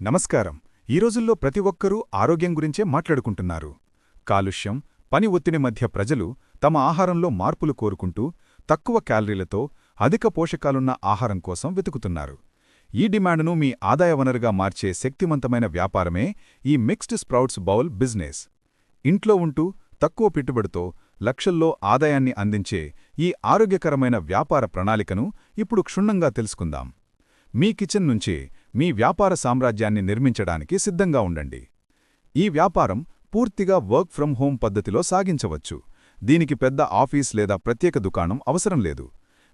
నమస్కారం. ఈ రోజుల్లో ప్రతి ఒక్కరూ ఆరోగ్యం గురించే మాట్లాడుకుంటున్నారు. కాలుష్యం, పని ఒత్తిడి మధ్య ప్రజలు తమ ఆహారంలో మార్పులు కోరుకుంటూ తక్కువ క్యాలరీలతో అధిక పోషకాలున్న ఆహారం కోసం వెతుకుతున్నారు. ఈ డిమాండ్ను మీ ఆదాయ వనరుగా మార్చే శక్తివంతమైన వ్యాపారమే ఈ మిక్స్డ్ స్ప్రౌట్స్ బౌల్ బిజినెస్. ఇంట్లో ఉంటూ తక్కువ పెట్టుబడితో లక్షల్లో ఆదాయాన్ని అందించే ఈ ఆరోగ్యకరమైన వ్యాపార ప్రణాళికను ఇప్పుడు క్షుణ్ణంగా తెలుసుకుందాం. మీ కిచెన్ నుంచే మీ వ్యాపార సామ్రాజ్యాన్ని నిర్మించడానికి సిద్ధంగా ఉండండి. ఈ వ్యాపారం పూర్తిగా వర్క్ ఫ్రం హోం పద్ధతిలో సాగించవచ్చు. దీనికి పెద్ద ఆఫీస్ లేదా ప్రత్యేక దుకాణం అవసరం లేదు.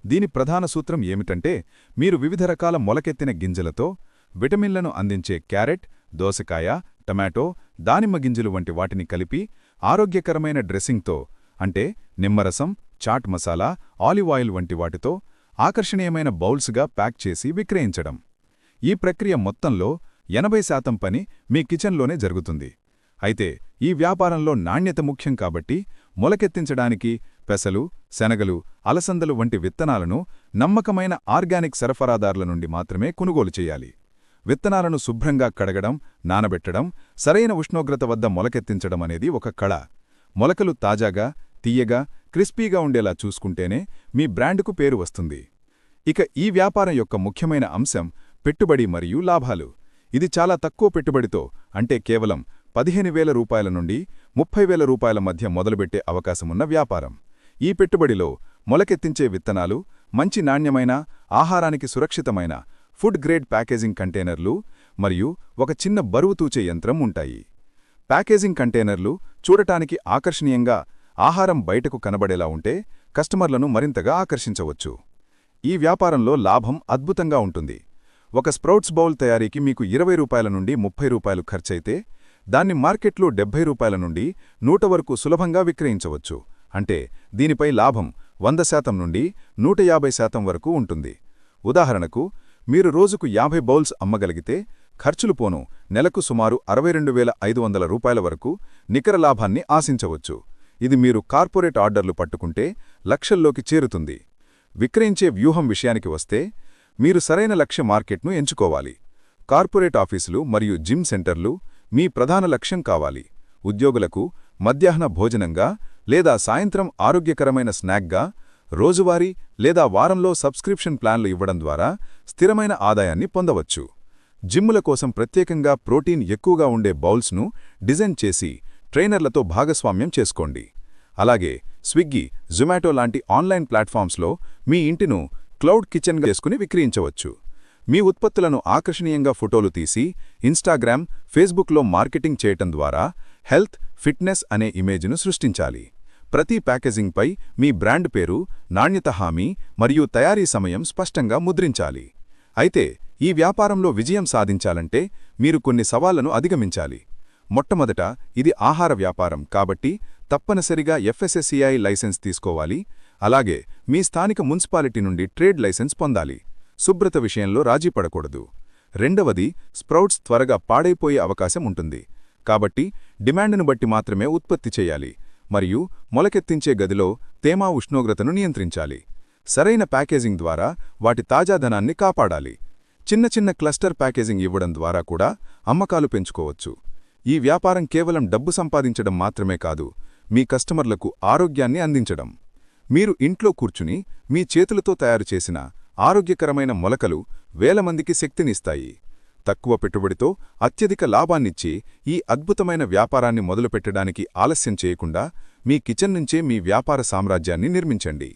దీని ప్రధాన సూత్రం ఏమిటంటే, మీరు వివిధ రకాల మొలకెత్తిన గింజలతో విటమిన్లను అందించే క్యారెట్, దోసకాయ, టమాటో, దానిమ్మ గింజలు వంటి వాటిని కలిపి ఆరోగ్యకరమైన డ్రెస్సింగ్తో, అంటే నిమ్మరసం, చాట్ మసాలా, ఆలివ్ ఆయిల్ వంటి వాటితో ఆకర్షణీయమైన బౌల్స్గా ప్యాక్ చేసి విక్రయించడం. ఈ ప్రక్రియ మొత్తంలో 80% పని మీ కిచెన్లోనే జరుగుతుంది. అయితే ఈ వ్యాపారంలో నాణ్యత ముఖ్యం కాబట్టి మొలకెత్తించడానికి పెసలు, శనగలు, అలసందలు వంటి విత్తనాలను నమ్మకమైన ఆర్గానిక్ సరఫరాదారుల నుండి మాత్రమే కొనుగోలు చేయాలి. విత్తనాలను శుభ్రంగా కడగడం, నానబెట్టడం, సరైన ఉష్ణోగ్రత వద్ద మొలకెత్తించడం అనేది ఒక కళ. మొలకలు తాజాగా, తీయగా, క్రిస్పీగా ఉండేలా చూసుకుంటేనే మీ బ్రాండ్కు పేరు వస్తుంది. ఇక ఈ వ్యాపారం యొక్క ముఖ్యమైన అంశం పెట్టుబడి మరియు లాభాలు. ఇది చాలా తక్కువ పెట్టుబడితో, అంటే కేవలం 15,000 రూపాయల నుండి 30,000 రూపాయల మధ్య మొదలుపెట్టే అవకాశమున్న వ్యాపారం. ఈ పెట్టుబడిలో మొలకెత్తించే విత్తనాలు, మంచి నాణ్యమైన, ఆహారానికి సురక్షితమైన ఫుడ్ గ్రేడ్ ప్యాకేజింగ్ కంటైనర్లు మరియు ఒక చిన్న బరువు తూచే యంత్రం ఉంటాయి. ప్యాకేజింగ్ కంటైనర్లు చూడటానికి ఆకర్షణీయంగా, ఆహారం బయటకు కనబడేలా ఉంటే కస్టమర్లను మరింతగా ఆకర్షించవచ్చు. ఈ వ్యాపారంలో లాభం అద్భుతంగా ఉంటుంది. ఒక స్ప్రౌట్స్ బౌల్ తయారీకి మీకు 20 రూపాయల నుండి 30 రూపాయలు ఖర్చయితే, దాన్ని మార్కెట్లో 70 రూపాయల నుండి 100 వరకు సులభంగా విక్రయించవచ్చు. అంటే దీనిపై లాభం 100% నుండి 150% వరకు ఉంటుంది. ఉదాహరణకు, మీరు రోజుకు 50 బౌల్స్ అమ్మగలిగితే ఖర్చులు పోను నెలకు సుమారు 62,500 రూపాయల వరకు నికర లాభాన్ని ఆశించవచ్చు. ఇది మీరు కార్పొరేట్ ఆర్డర్లు పట్టుకుంటే లక్షల్లోకి చేరుతుంది. విక్రయించే వ్యూహం విషయానికి వస్తే, మీరు సరైన లక్ష్య మార్కెట్ను ఎంచుకోవాలి. కార్పొరేట్ ఆఫీసులు మరియు జిమ్ సెంటర్లు మీ ప్రధాన లక్ష్యం కావాలి. ఉద్యోగులకు మధ్యాహ్న భోజనంగా లేదా సాయంత్రం ఆరోగ్యకరమైన స్నాక్గా, రోజువారీ లేదా వారంలో సబ్స్క్రిప్షన్ ప్లాన్లు ఇవ్వడం ద్వారా స్థిరమైన ఆదాయాన్ని పొందవచ్చు. జిమ్ముల కోసం ప్రత్యేకంగా ప్రోటీన్ ఎక్కువగా ఉండే బౌల్స్ను డిజైన్ చేసి ట్రైనర్లతో భాగస్వామ్యం చేసుకోండి. అలాగే స్విగ్గీ, జొమాటో లాంటి ఆన్లైన్ ప్లాట్ఫామ్స్లో మీ ఇంటిను క్లౌడ్ కిచెన్గా చేసుకుని విక్రయించవచ్చు. మీ ఉత్పత్తులను ఆకర్షణీయంగా ఫోటోలు తీసి ఇన్స్టాగ్రామ్, ఫేస్బుక్లో మార్కెటింగ్ చేయటం ద్వారా హెల్త్, ఫిట్నెస్ అనే ఇమేజ్ను సృష్టించాలి. ప్రతి ప్యాకేజింగ్పై మీ బ్రాండ్ పేరు, నాణ్యత హామీ మరియు తయారీ సమయం స్పష్టంగా ముద్రించాలి. అయితే ఈ వ్యాపారంలో విజయం సాధించాలంటే మీరు కొన్ని సవాళ్లను అధిగమించాలి. మొట్టమొదట, ఇది ఆహార వ్యాపారం కాబట్టి తప్పనిసరిగా FSSAI లైసెన్స్ తీసుకోవాలి. అలాగే మీ స్థానిక మున్సిపాలిటీ నుండి ట్రేడ్ లైసెన్స్ పొందాలి. శుభ్రత విషయంలో రాజీ పడకూడదు. రెండవది, స్ప్రౌట్స్ త్వరగా పాడైపోయే అవకాశం ఉంటుంది. కాబట్టి డిమాండ్ను బట్టి మాత్రమే ఉత్పత్తి చేయాలి మరియు మొలకెత్తించే గదిలో తేమ, ఉష్ణోగ్రతను నియంత్రించాలి. సరైన ప్యాకేజింగ్ ద్వారా వాటి తాజాదనాన్ని కాపాడాలి. చిన్న చిన్న క్లస్టర్ ప్యాకేజింగ్ ఇవ్వడం ద్వారా కూడా అమ్మకాలు పెంచుకోవచ్చు. ఈ వ్యాపారం కేవలం డబ్బు సంపాదించడం మాత్రమే కాదు, మీ కస్టమర్లకు ఆరోగ్యాన్ని అందించడం. మీరు ఇంట్లో కూర్చుని మీ చేతులతో తయారు చేసిన ఆరోగ్యకరమైన మొలకలు వేల మందికి శక్తినిస్తాయి. తక్కువ పెట్టుబడితో అత్యధిక లాభాన్నిచ్చే ఈ అద్భుతమైన వ్యాపారాన్ని మొదలుపెట్టడానికి ఆలస్యం చేయకుండా మీ కిచెన్ నుంచే మీ వ్యాపార సామ్రాజ్యాన్ని నిర్మించండి.